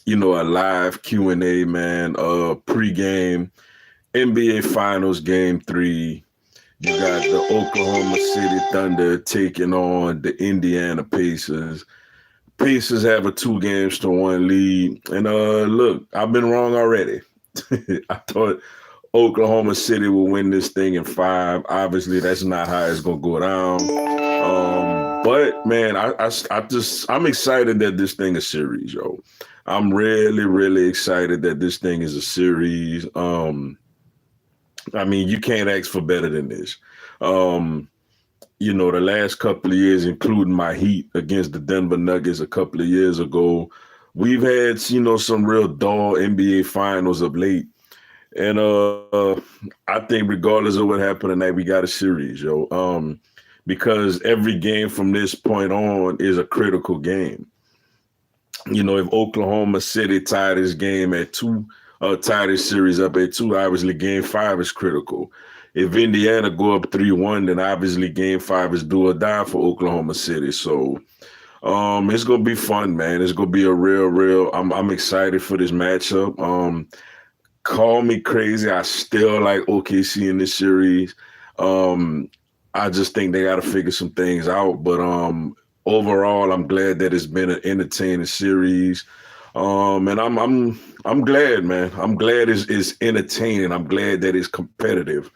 a live Q&A, man. Pregame, NBA Finals Game 3. You got the Oklahoma City Thunder taking on the Indiana Pacers. Pacers have a 2 games to 1 lead. And look, I've been wrong already. I thought Oklahoma City will win this thing in 5. Obviously, that's not how it's gonna go down. But man, I'm excited that this thing is series, yo. I'm really, really excited that this thing is a series. I mean, you can't ask for better than this. Um, the last couple of years, including my Heat against the Denver Nuggets a couple of years ago, we've had, some real dull NBA finals of late. And I think regardless of what happened tonight, we got a series, yo. Because every game from this point on is a critical game. If Oklahoma City tie this game at 2, tie this series up at 2, obviously game 5 is critical. If Indiana go up 3-1, then obviously game 5 is do or die for Oklahoma City. So it's gonna be fun, man. It's gonna be a real. I'm excited for this matchup. Call me crazy. I still like OKC in this series. I just think they got to figure some things out. But overall, I'm glad that it's been an entertaining series. And I'm glad, man. I'm glad it's entertaining. I'm glad that it's competitive.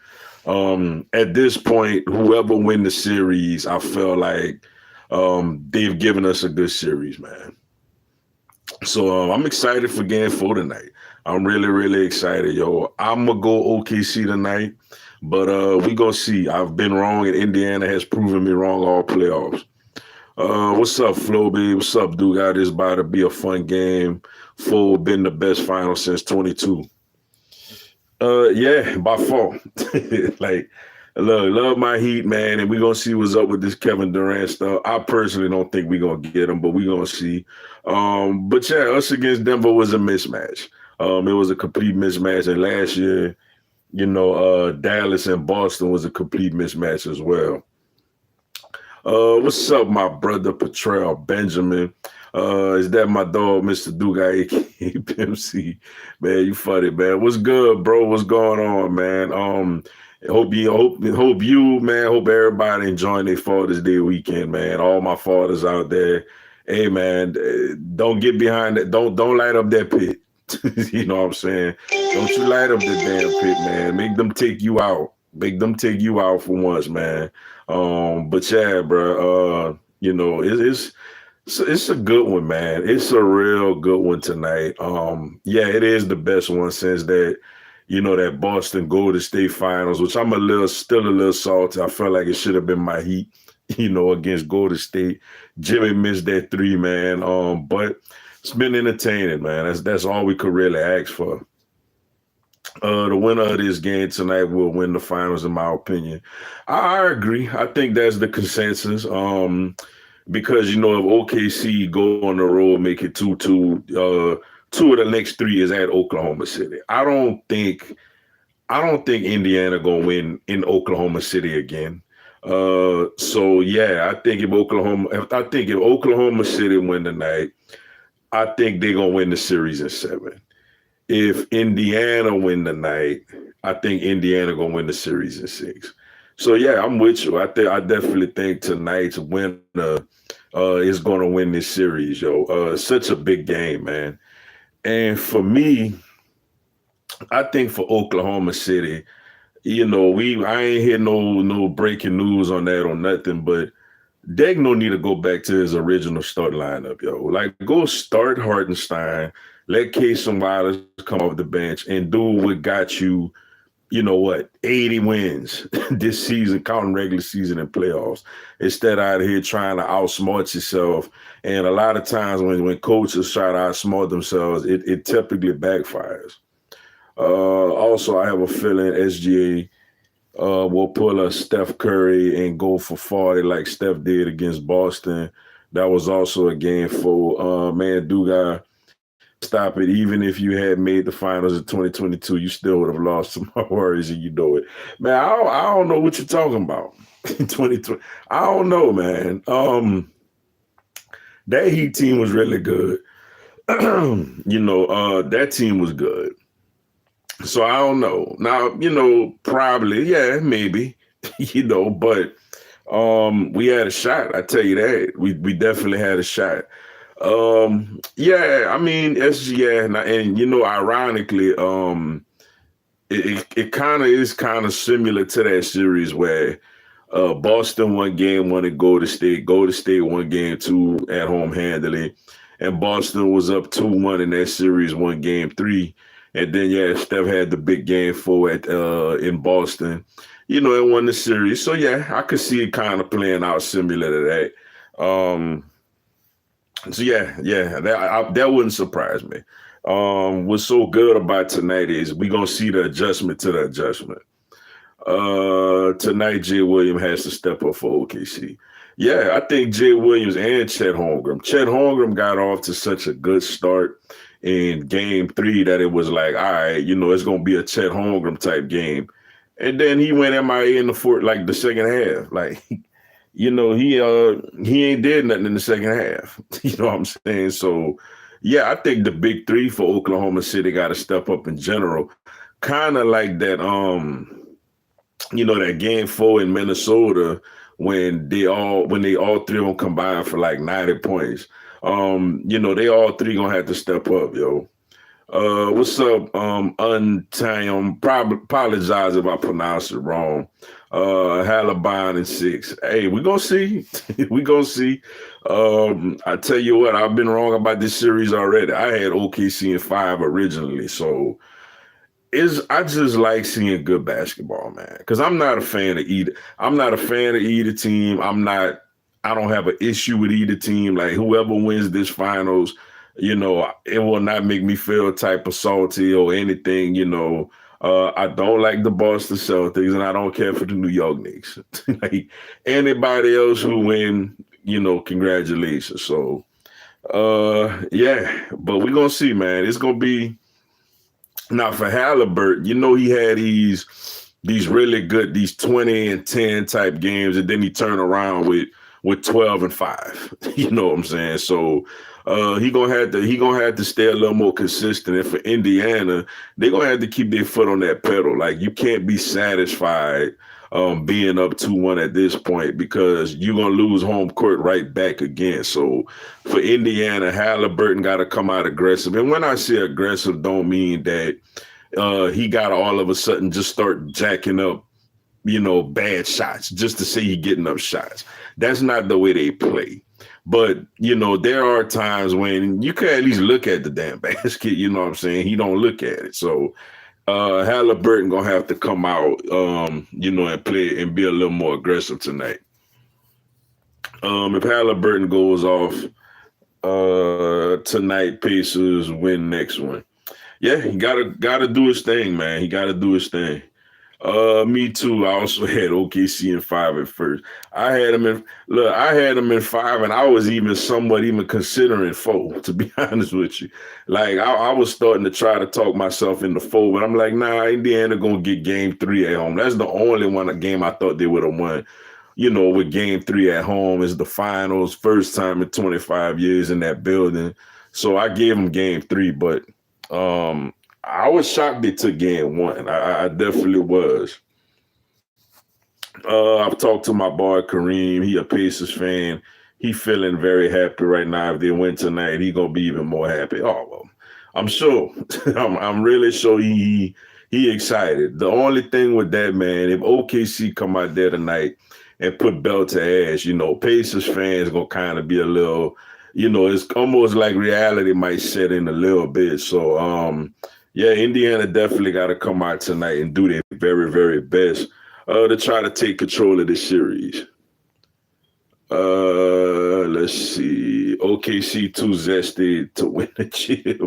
At this point, whoever win the series, I feel like they've given us a good series, man. So I'm excited for Game 4 tonight. I'm really, really excited, yo. I'm gonna go OKC tonight, but we gonna see. I've been wrong, and Indiana has proven me wrong all playoffs. What's up, Floby? What's up, Dugas? This about to be a fun game. 4 been the best final since 22. Yeah, by far. Like, look, love my Heat, man, and we gonna see what's up with this Kevin Durant stuff. I personally don't think we gonna get him, but we gonna see. But yeah, us against Denver was a mismatch. It was a complete mismatch, and last year, Dallas and Boston was a complete mismatch as well. What's up, my brother Petrell Benjamin? Is that my dog, Mr. Dugas, aka Pimp C? Man, you funny, man. What's good, bro? What's going on, man? Hope you, man. Hope everybody enjoying their Father's Day weekend, man. All my fathers out there. Hey, man, don't get behind that. Don't light up that pit. You know what I'm saying? Don't you light up the damn pit, man. Make them take you out. Make them take you out for once, man. But yeah, bro. It's a good one, man. It's a real good one tonight. Yeah, it is the best one since that Boston Golden State Finals, which I'm still a little salty. I felt like it should have been my Heat, against Golden State. Jimmy missed that 3, man. But it's been entertaining, man. That's all we could really ask for. The winner of this game tonight will win the finals, in my opinion. I agree. I think that's the consensus. Because if OKC go on the road, make it 2-2, 2 of the next 3 is at Oklahoma City. I don't think Indiana gonna win in Oklahoma City again. So yeah, I think if Oklahoma City win tonight, I think they're gonna win the series in 7. If Indiana win tonight, I think Indiana gonna win the series in 6. So yeah, I'm with you. I definitely think tonight's winner is gonna win this series, yo. Such a big game, man. And for me, I think for Oklahoma City, I ain't hear no breaking news on that or nothing, but Degno need to go back to his original start lineup, yo. Like, go start Hartenstein, let Casey Wallace come off the bench and do what got you, 80 wins this season, counting regular season and playoffs, instead out here trying to outsmart yourself. And a lot of times when coaches try to outsmart themselves, it typically backfires. Also, I have a feeling SGA will pull a Steph Curry and go for 40 like Steph did against Boston. That was also a game for man, Dugas. Stop it. Even if you had made the finals in 2022, you still would have lost to my Warriors, and you know it. Man, I don't know what you're talking about. 2020. I don't know, man. That Heat team was really good. That team was good. So I don't know. Now, probably, yeah, maybe, but we had a shot. I tell you that. We definitely had a shot. Yeah, I mean, it's yeah, and ironically, it kind of is kind of similar to that series where Boston won game one at Golden State. Golden State won game two at home handily. And Boston was up 2-1 in that series, won game three. And then, yeah, Steph had the big game four in Boston, and won the series. So, yeah, I could see it kind of playing out similar to that. So, yeah, that wouldn't surprise me. What's so good about tonight is we're going to see the adjustment to the adjustment. Tonight, Jay Williams has to step up for OKC. Yeah, I think Jay Williams and Chet Holmgren. Chet Holmgren got off to such a good start in game three that it was like, all right, it's going to be a Chet Holmgren type game. And then he went MIA in the second half. Like, he ain't did nothing in the second half. You know what I'm saying? So, yeah, I think the big three for Oklahoma City got to step up in general. Kind of like that, that game four in Minnesota when they all three of them combined for like 90 points. They all three gonna have to step up, yo. What's up, Untimed? Probably apologize if I pronounce it wrong. Halibon and 6. Hey, we gonna see. We gonna see. I tell you what, I've been wrong about this series already. I had OKC in 5 originally, so I just like seeing good basketball, man. Because I'm not a fan of either. I'm not a fan of either team. I don't have an issue with either team. Like whoever wins this finals, it will not make me feel type of salty or anything. I don't like the Boston Celtics, and I don't care for the New York Knicks. Like anybody else who win, congratulations. So, yeah, but we're gonna see, man. It's gonna be. Now for Halliburton, he had these really good, these 20 and 10 type games, and then he turned around with 12 and 5. You know what I'm saying? So he gonna have to stay a little more consistent. And for Indiana, they're gonna have to keep their foot on that pedal. Like you can't be satisfied being up 2-1 at this point because you're gonna lose home court right back again. So for Indiana, Halliburton got to come out aggressive. And when I say aggressive, don't mean that he got to all of a sudden just start jacking up, bad shots just to say he getting up shots. That's not the way they play. But, there are times when you can at least look at the damn basket, you know what I'm saying? He don't look at it. So Halliburton gonna have to come out, and play and be a little more aggressive tonight. If Halliburton goes off tonight, Pacers win next one. Yeah, he gotta do his thing, man. He gotta do his thing. Me too. I also had OKC in 5 at first. I had him in 5, and I was somewhat considering 4, to be honest with you. Like I was starting to try to talk myself into 4, but I'm like, nah, Indiana gonna get game 3 at home. That's the only game I thought they would have won. With game 3 at home is the finals, first time in 25 years in that building. So I gave them game 3, but I was shocked they took game 1. I definitely was. I've talked to my boy Kareem. He a Pacers fan. He feeling very happy right now. If they win tonight, he gonna be even more happy. Oh well, I'm sure. I'm really sure he excited. The only thing with that, man, if OKC come out there tonight and put belt to ass, Pacers fans gonna kind of be a little, it's almost like reality might set in a little bit. So yeah, Indiana definitely got to come out tonight and do their very, very best to try to take control of this series. Let's see. OKC too zesty to win the chip.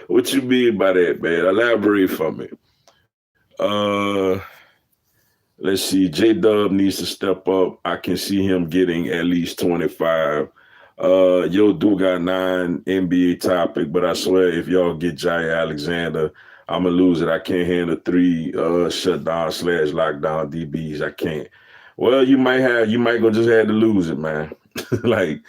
What you mean by that, man? Elaborate for me. Let's see. J-Dub needs to step up. I can see him getting at least 25. Yo, Dugas 9 NBA topic, but I swear if y'all get Jay Alexander, I'm gonna lose it. I can't handle 3 shutdown/lockdown DBs. I can't. Well, you might gonna just have to lose it, man. Like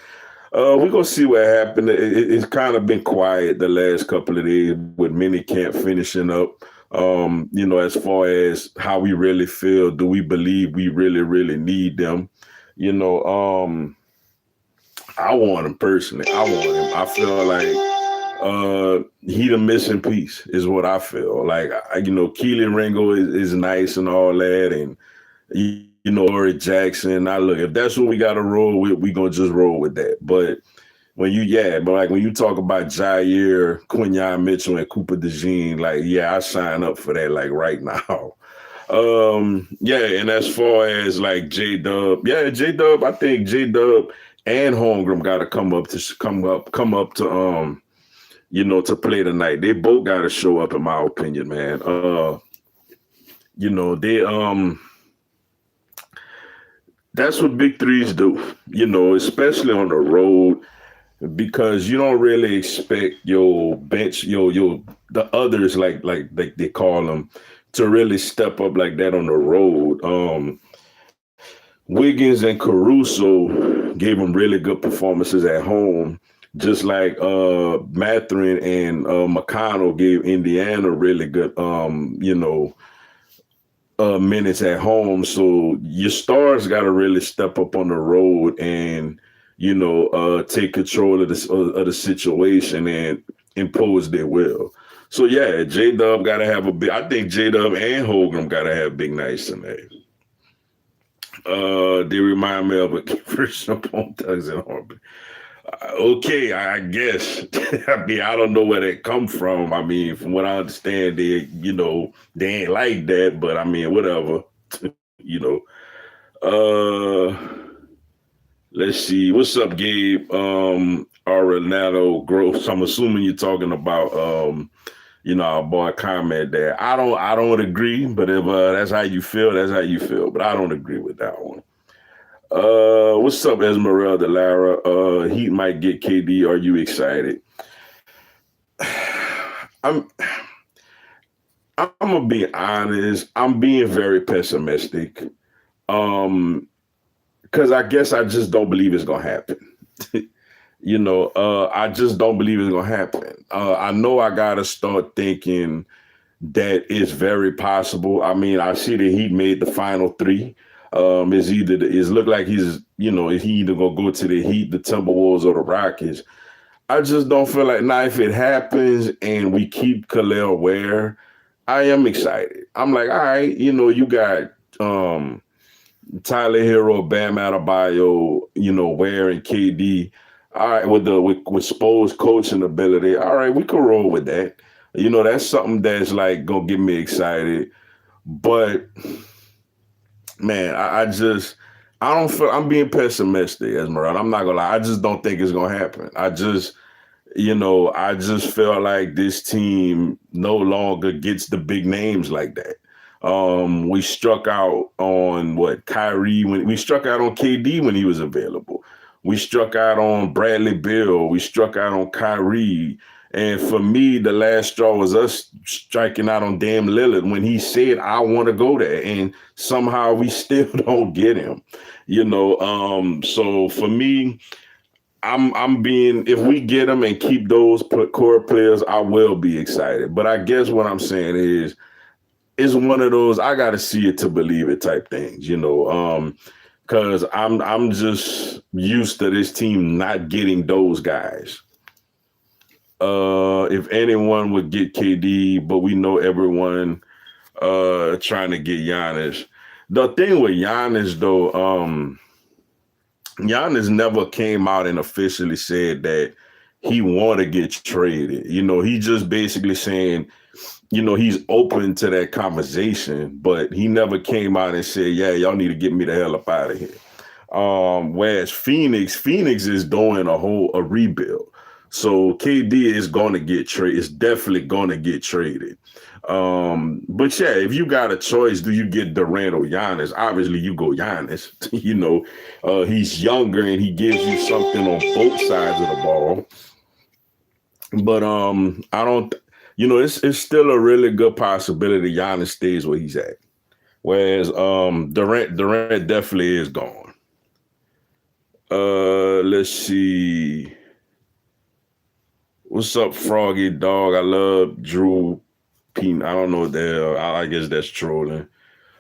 We're gonna see what happened. It's kind of been quiet the last couple of days with mini camp finishing up. As far as how we really feel, do we believe we really, really need them? You know, I want him personally. I want him. I feel like he the missing piece is what I feel. Like Keelan Ringo is nice and all that, and Laurie Jackson. I look, if that's what we got to roll with, we gonna just roll with that. But when you talk about Jair, Quinyon Mitchell, and Cooper DeJean, like, I sign up for that, like, right now. And as far as like J Dub, I think J Dub and Holmgren got to come up to to play tonight. They both got to show up, in my opinion, man. They that's what big threes do, especially on the road, because you don't really expect your bench, your the others, like they call them, to really step up like that on the road. Wiggins and Caruso gave them really good performances at home, just like Mathurin and McConnell gave Indiana really good minutes at home. So your stars got to really step up on the road and take control of the situation and impose their will. So J Dub got to have a big. I think J Dub and Holgram got to have big nights tonight. They remind me of a first up on Tugs and Harmony. Okay, I guess. I mean, I don't know where that come from. I mean, from what I understand, they ain't like that, but I mean, whatever. Let's see. What's up, Gabe? Arenado Gross. I'm assuming you're talking about our boy comment there. I don't agree, but if that's how you feel, that's how you feel. But I don't agree with that one. What's up, Esmeralda Lara? Heat might get KD. Are you excited? I'm gonna be honest. I'm being very pessimistic. Because I guess I just don't believe it's gonna happen. I just don't believe it's gonna happen. I know I gotta start thinking that it's very possible. I mean, I see that he made the final three. It's look like he's he either gonna go to the Heat, the Timberwolves, or the Rockets. I just don't feel like now if it happens and we keep Khalil Ware, I am excited. I'm like, all right, you got Tyler Hero, Bam Adebayo, Ware and KD. All right, with Spo's coaching ability, all right, we can roll with that. That's something that's like gonna get me excited. But man, I don't feel. I'm being pessimistic, Esmeralda. I'm not gonna lie. I just don't think it's gonna happen. I just feel like this team no longer gets the big names like that. We struck out on Kyrie when we struck out on KD when he was available. We struck out on Bradley Beal. We struck out on Kyrie. And for me, the last straw was us striking out on Dame Lillard when he said, I want to go there. And somehow we still don't get him, So for me, if we get him and keep those core players, I will be excited. But I guess what I'm saying is, it's one of those I got to see it to believe it type things, because I'm just used to this team not getting those guys. If anyone would get KD, but we know everyone trying to get Giannis. The thing with Giannis, though, Giannis never came out and officially said that he want to get traded. He just basically saying, he's open to that conversation, but he never came out and said, yeah, y'all need to get me the hell up out of here. Whereas Phoenix is doing a rebuild. So KD is going to get traded. It's definitely going to get traded. But if you got a choice, do you get Durant or Giannis? Obviously, you go Giannis. He's younger and he gives you something on both sides of the ball. But I don't. It's still a really good possibility Giannis stays where he's at. Whereas Durant definitely is gone. Let's see. What's up, Froggy Dog? I love Drew Peen. I don't know what the hell. I guess that's trolling.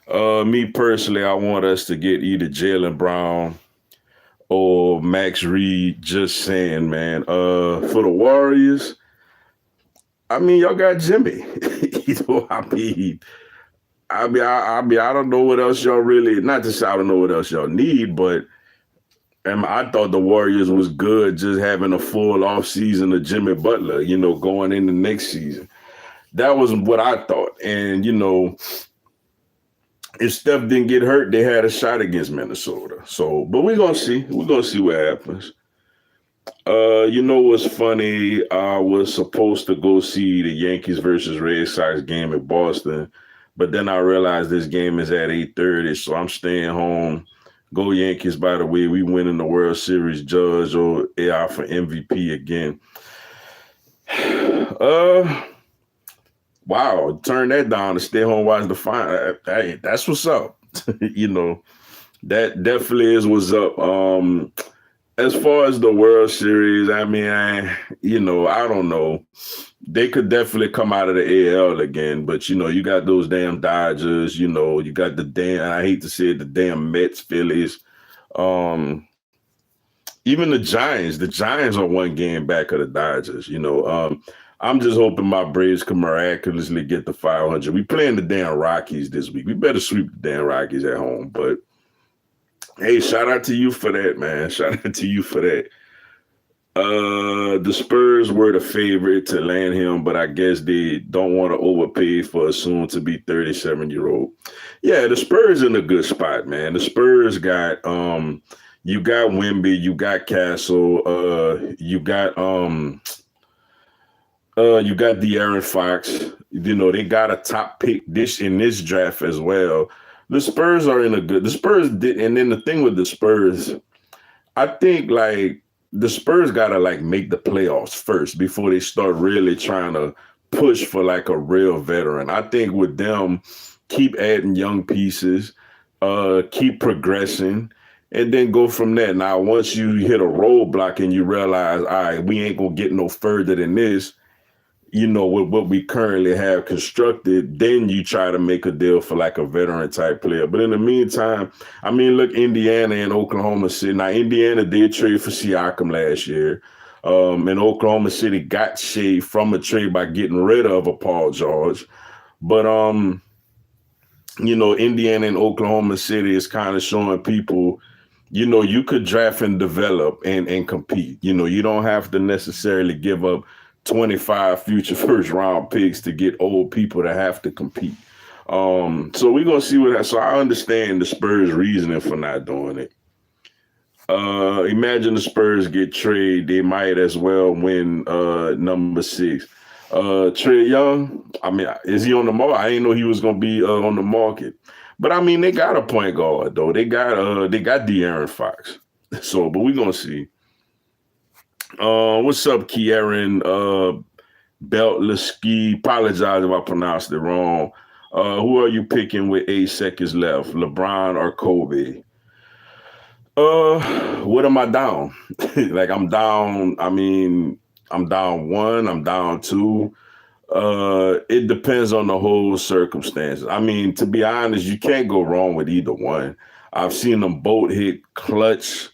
Me personally, I want us to get either Jalen Brown or Max Reed. Just saying, man. For the Warriors, I mean, y'all got Jimmy. I don't know what else y'all really. Not to say I don't know what else y'all need, but I thought the Warriors was good just having a full off season of Jimmy Butler. Going into next season. That was what I thought, and if Steph didn't get hurt, they had a shot against Minnesota. So, but we're gonna see. We're gonna see what happens. You know what's funny? I was supposed to go see the Yankees versus Red Sox game in Boston, but then I realized this game is at 8:30, so I'm staying home. Go Yankees! By the way, we winning the World Series. Judge or AI for MVP again. Wow, turn that down to stay home watch the final. Hey, that's what's up. That definitely is what's up. As far as the World Series, I mean, I don't know. They could definitely come out of the AL again, but you got those damn Dodgers. You got the damn. I hate to say it, the damn Mets, Phillies. Even the Giants. The Giants are one game back of the Dodgers. I'm just hoping my Braves can miraculously get the 500. We playing the damn Rockies this week. We better sweep the damn Rockies at home. But hey, shout out to you for that, man. Shout out to you for that. The Spurs were the favorite to land him, but I guess they don't want to overpay for a soon-to-be 37-year-old. Yeah, the Spurs in a good spot, man. The Spurs got you got Wemby, you got Castle, you got De'Aaron Fox. They got a top pick in this draft as well. The Spurs are in a good. The Spurs did, and then the thing with the Spurs, I think the Spurs gotta make the playoffs first before they start really trying to push for a real veteran. I think with them, keep adding young pieces, keep progressing, and then go from there. Now, once you hit a roadblock and you realize, all right, we ain't gonna get no further than this. With what we currently have constructed, then you try to make a deal for a veteran type player. But in the meantime, I mean, look, Indiana and Oklahoma City. Now, Indiana did trade for Siakam last year. And Oklahoma City got Shea from a trade by getting rid of a Paul George. But, Indiana and Oklahoma City is kind of showing people, you could draft and develop and compete. You don't have to necessarily give up 25 future first round picks to get old people that have to compete. So we're gonna see so I understand the Spurs reasoning for not doing it. Imagine the Spurs get traded, they might as well win number 6. Trae Young, I mean, is he on the market? I didn't know he was gonna be on the market. But I mean, they got a point guard though. They got De'Aaron Fox. So, but we're gonna see. What's up, Kieran? Beltleski. Apologize if I pronounced it wrong. Who are you picking with 8 seconds left? LeBron or Kobe? What am I down? I'm down. I mean, I'm down 1. I'm down 2. It depends on the whole circumstances. I mean, to be honest, you can't go wrong with either one. I've seen them both hit clutch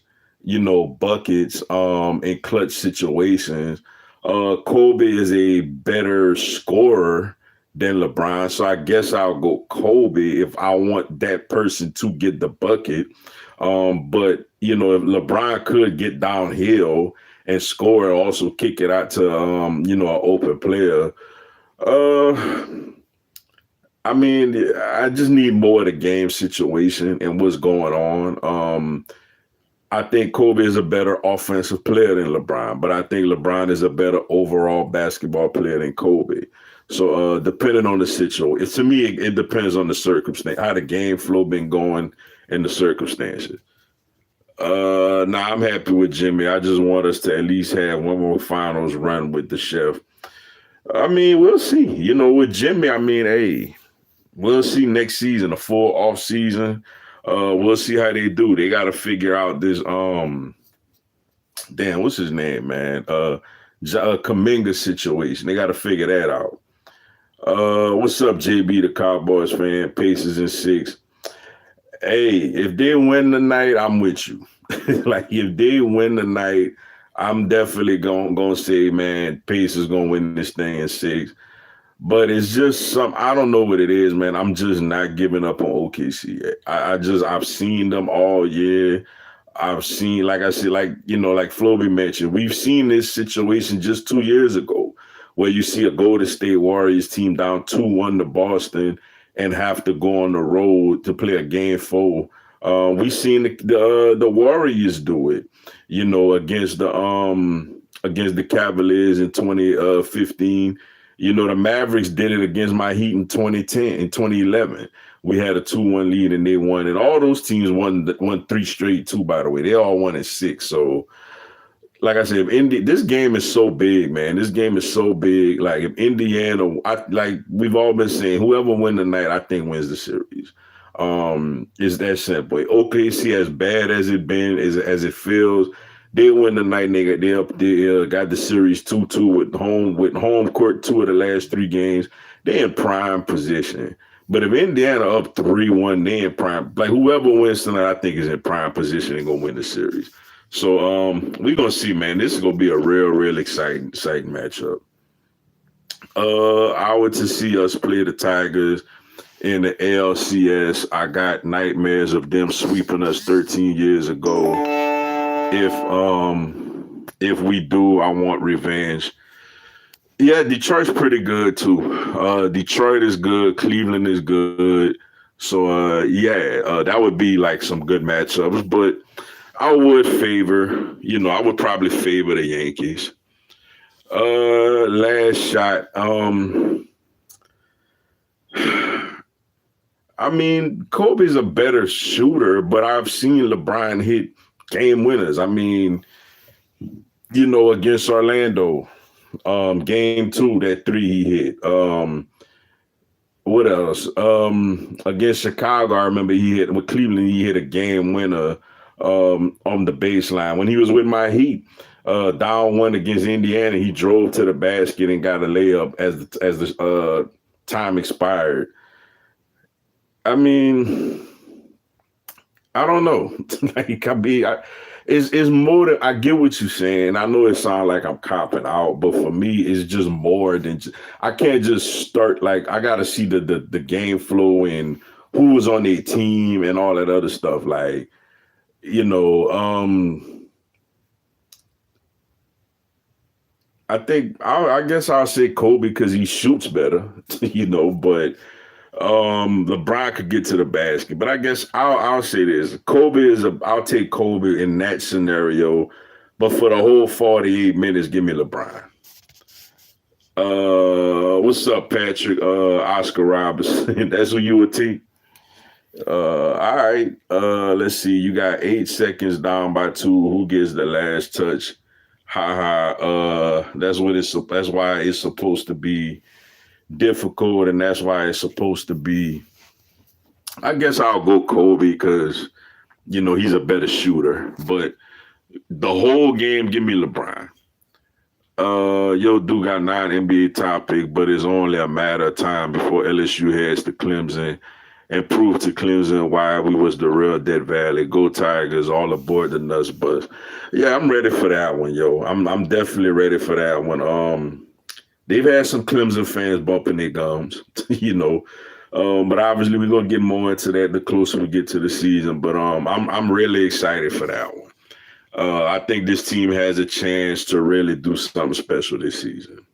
buckets in clutch situations. Kobe is a better scorer than LeBron, so I guess I'll go Kobe if I want that person to get the bucket. But if LeBron could get downhill and score and also kick it out to an open player. I mean, I just need more of the game situation and what's going on. I think Kobe is a better offensive player than LeBron, but I think LeBron is a better overall basketball player than Kobe. So depending on the situation, to me, it depends on the circumstance, how the game flow been going and the circumstances. Nah, I'm happy with Jimmy. I just want us to at least have one more finals run with the chef. I mean, we'll see. With Jimmy, I mean, hey, we'll see next season, a full off season. We'll see how they do. They got to figure out this damn, what's his name, man? Kaminga situation. They got to figure that out. What's up, JB, the Cowboys fan? Pacers in 6. Hey, if they win tonight, I'm with you. Like if they win tonight, I'm definitely gonna say, man, Pacers gonna win this thing in 6. But it's just I don't know what it is, man. I'm just not giving up on OKC. I've seen them all year. I've seen, like I said, like Floby mentioned, we've seen this situation just 2 years ago where you see a Golden State Warriors team down 2-1 to Boston and have to go on the road to play a game 4. We've seen the Warriors do it, against the Cavaliers in 2015. The Mavericks did it against my Heat in 2010, in 2011. We had a 2-1 lead and they won. And all those teams won 3 straight too, by the way. They all won in 6. So, like I said, this game is so big, man. This game is so big. Like if Indiana, like we've all been saying, whoever wins tonight, I think wins the series. It's that simple. OKC, as bad as it been, as it feels, they win tonight, nigga. They got the series 2-2 with home court 2 of the last 3 games. They in prime position. But if Indiana up 3-1, they in prime. Like whoever wins tonight, I think is in prime position and gonna win the series. So we're gonna see, man. This is gonna be a real exciting matchup. I would to see us play the Tigers in the ALCS. I got nightmares of them sweeping us 13 years ago. If we do, I want revenge. Yeah, Detroit's pretty good too. Detroit is good. Cleveland is good. So that would be like some good matchups. But I would I would probably favor the Yankees. Last shot. I mean, Kobe's a better shooter, but I've seen LeBron hit game winners. I mean, against Orlando, game 2, that 3 he hit. What else? Against Chicago, I remember with Cleveland, he hit a game winner on the baseline. When he was with my Heat, down 1 against Indiana, he drove to the basket and got a layup as the time expired. I mean, I don't know. It's more than, I get what you're saying. I know it sounds like I'm copping out, but for me, it's just more than I can't just start, like, I got to see the game flow and who was on their team and all that other stuff. Like, I guess I'll say Kobe because he shoots better, but LeBron could get to the basket. But I guess I'll say this. I'll take Kobe in that scenario, but for the whole 48 minutes, give me LeBron. What's up, Patrick? Oscar Robinson. That's who you would take? All right. Let's see. You got 8 seconds down by 2. Who gets the last touch? That's why it's supposed to be difficult, and that's why it's supposed to be. I guess I'll go Kobe because he's a better shooter. But the whole game, give me LeBron. Dude got 9 NBA top pick, but it's only a matter of time before LSU heads to Clemson and prove to Clemson why we was the real Dead Valley. Go Tigers, all aboard the Nuts bus. Yeah, I'm ready for that one, yo. I'm definitely ready for that one. They've had some Clemson fans bumping their gums, but obviously we're gonna get more into that the closer we get to the season. But I'm really excited for that one. I think this team has a chance to really do something special this season.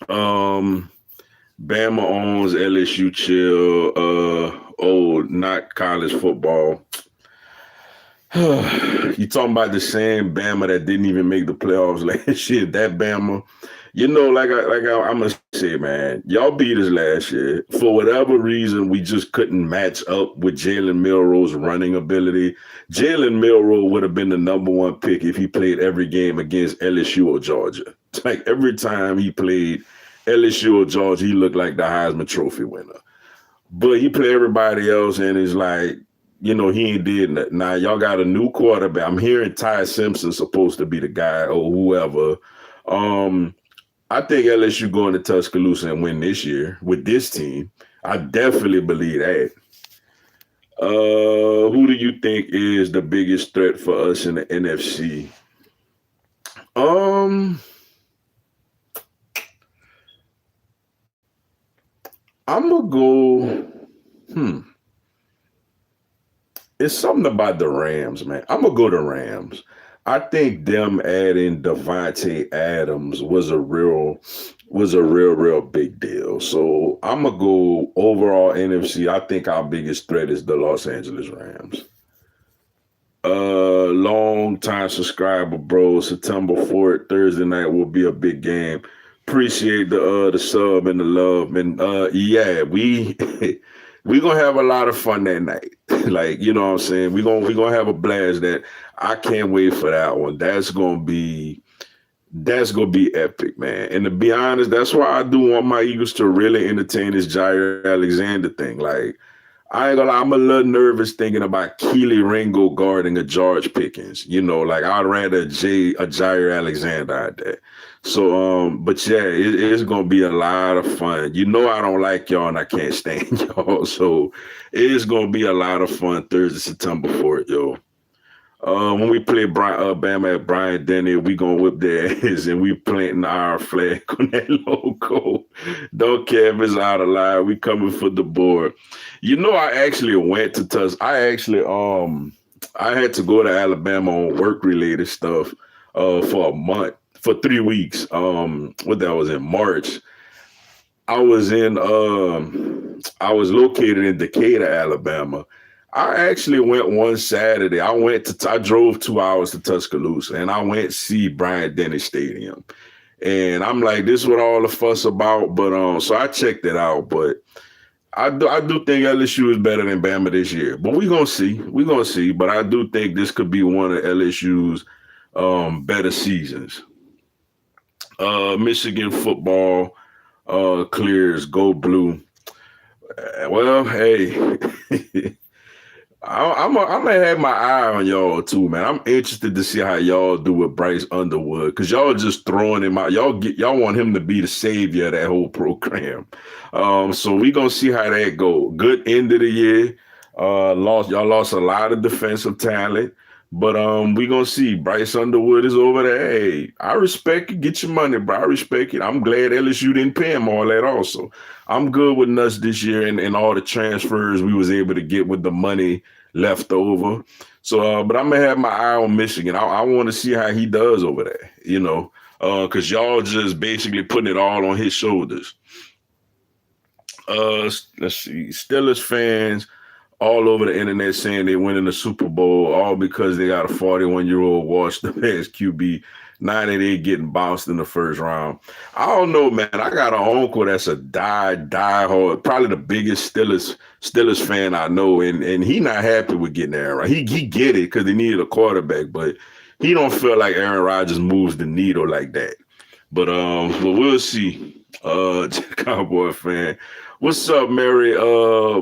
Bama owns LSU chill. Not college football. You talking about the same Bama that didn't even make the playoffs last year? That Bama, I'm gonna say, man, y'all beat us last year. For whatever reason, we just couldn't match up with Jalen Milroe's running ability. Jalen Milroe would have been the number 1 pick if he played every game against LSU or Georgia. Like every time he played LSU or Georgia, he looked like the Heisman Trophy winner. But he played everybody else, and it's like, he ain't did nothing. Now y'all got a new quarterback. I'm hearing Ty Simpson's supposed to be the guy or whoever. Um, I think LSU going to Tuscaloosa and win this year with this team. I definitely believe that. Who do you think is the biggest threat for us in the NFC? Um, I'm gonna go. Hmm. It's something about the Rams, man. I'm gonna go to Rams. I think them adding Devontae Adams was a real big deal. So I'm gonna go overall NFC. I think our biggest threat is the Los Angeles Rams. Long time subscriber, bro. September 4th, Thursday night will be a big game. Appreciate the sub and the love. And yeah, we gonna have a lot of fun that night. Like, you know what I'm saying? We gonna have a blast that I can't wait for that one. That's gonna be epic, man. And to be honest, that's why I do want my Eagles to really entertain this Jair Alexander thing. Like, I ain't gonna lie, I'm a little nervous thinking about Keely Ringo guarding a George Pickens. Like I'd rather a Jair Alexander out there. So, but yeah, it's gonna be a lot of fun. I don't like y'all and I can't stand y'all. So it's gonna be a lot of fun Thursday, September 4th, yo. When we play Bama at Bryant Denny, we gonna whip their ass and we planting our flag on that logo. Don't care if it's out of line. We coming for the board. I actually went to Tusk. I had to go to Alabama on work related stuff for a month, for 3 weeks. What that was in March. I was in I was located in Decatur, Alabama. I actually went one Saturday. I drove 2 hours to Tuscaloosa and I went see Bryant Denny Stadium. And I'm like, this is what all the fuss about. But so I checked it out. But I do think LSU is better than Bama this year. But we're gonna see. We're gonna see. But I do think this could be one of LSU's better seasons. Michigan football clears, go blue. Well, hey. I'm gonna have my eye on y'all too, man. I'm interested to see how y'all do with Bryce Underwood because y'all just throwing him out. Y'all want him to be the savior of that whole program. So we gonna see how that go. Good end of the year. Y'all lost a lot of defensive talent, but we gonna see. Bryce Underwood is over there. Hey, I respect it. Get your money, bro. I respect it. I'm glad LSU didn't pay him all that. Also, I'm good with Nuts this year and all the transfers we was able to get with the money left over. So, but I'm gonna have my eye on Michigan. I want to see how he does over there. Because y'all just basically putting it all on his shoulders. Let's see. Steelers fans all over the internet saying they winning the Super Bowl all because they got a 41-year-old washed up ass QB. Now that they getting bounced in the first round. I don't know, man. I got an uncle that's a die hard, probably the biggest Steelers fan I know, and he not happy with getting Aaron Rodgers. He get it because they needed a quarterback, but he don't feel like Aaron Rodgers moves the needle like that. But we'll see. Cowboy fan. What's up, Mary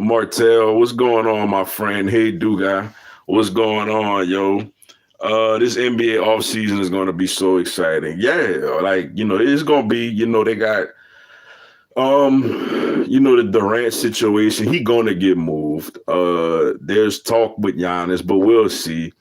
Martell? What's going on, my friend? Hey, Dugas. What's going on, yo? This NBA offseason is going to be so exciting. Yeah, it's going to be, they got, the Durant situation. He going to get moved. There's talk with Giannis, but we'll see.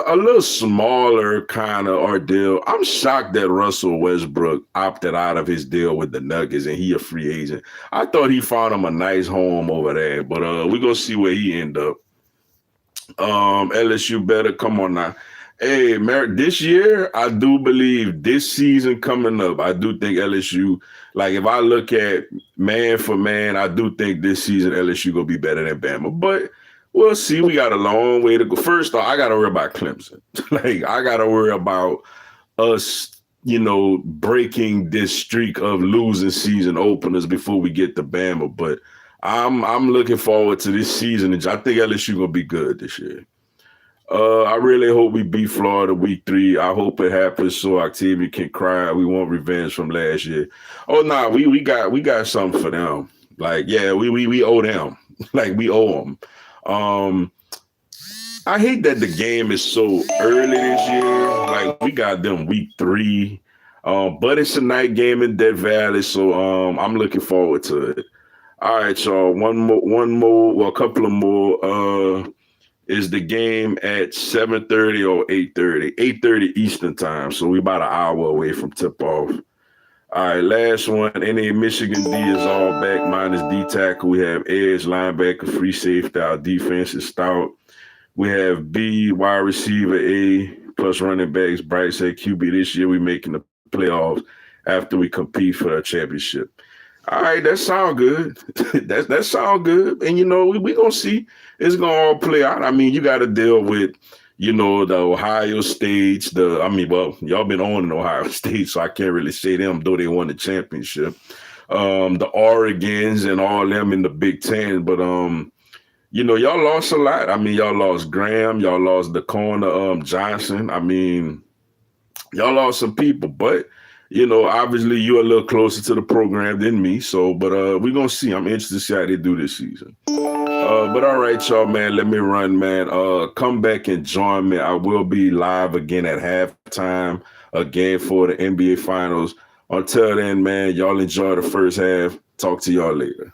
A little smaller kind of ordeal. I'm shocked that Russell Westbrook opted out of his deal with the Nuggets and he a free agent. I thought he found him a nice home over there, but we're going to see where he end up. LSU better come on now. Hey, this year, I do believe this season coming up, I do think LSU, like if I look at man for man, I do think this season LSU gonna be better than Bama. But we'll see. We got a long way to go. First off, I gotta worry about Clemson. I gotta worry about us, breaking this streak of losing season openers before we get to Bama. But I'm looking forward to this season. I think LSU gonna be good this year. I really hope we beat Florida week 3. I hope it happens so Octavia can cry. We want revenge from last year. Oh no, we got something for them. Like, yeah, we owe them. Like we owe them. I hate that the game is so early this year. Like we got them week 3. But it's a night game in Death Valley, so I'm looking forward to it. All right, y'all. Well, a couple of more. Is the game at 7:30 or 8:30? 8:30 Eastern time. So we about an hour away from tip off. All right, last one. NA Michigan D is all back minus D tackle. We have edge, linebacker, free safety. Our defense is stout. We have B, wide receiver, A, plus running backs. Bryce at QB this year. We making the playoffs after we compete for the championship. All right, that sound good. that sound good. And we gonna see it's gonna all play out. I mean, you got to deal with, the Ohio States. Y'all been on in Ohio State, so I can't really say them though they won the championship. The Oregons and all them in the Big Ten, but y'all lost a lot. I mean, y'all lost Graham, y'all lost the corner, Johnson. I mean, y'all lost some people, but obviously you're a little closer to the program than me. So, but we're gonna see. I'm interested to see how they do this season. But all right, y'all, man. Let me run, man. Come back and join me. I will be live again at halftime again for the NBA Finals. Until then, man, y'all enjoy the first half. Talk to y'all later.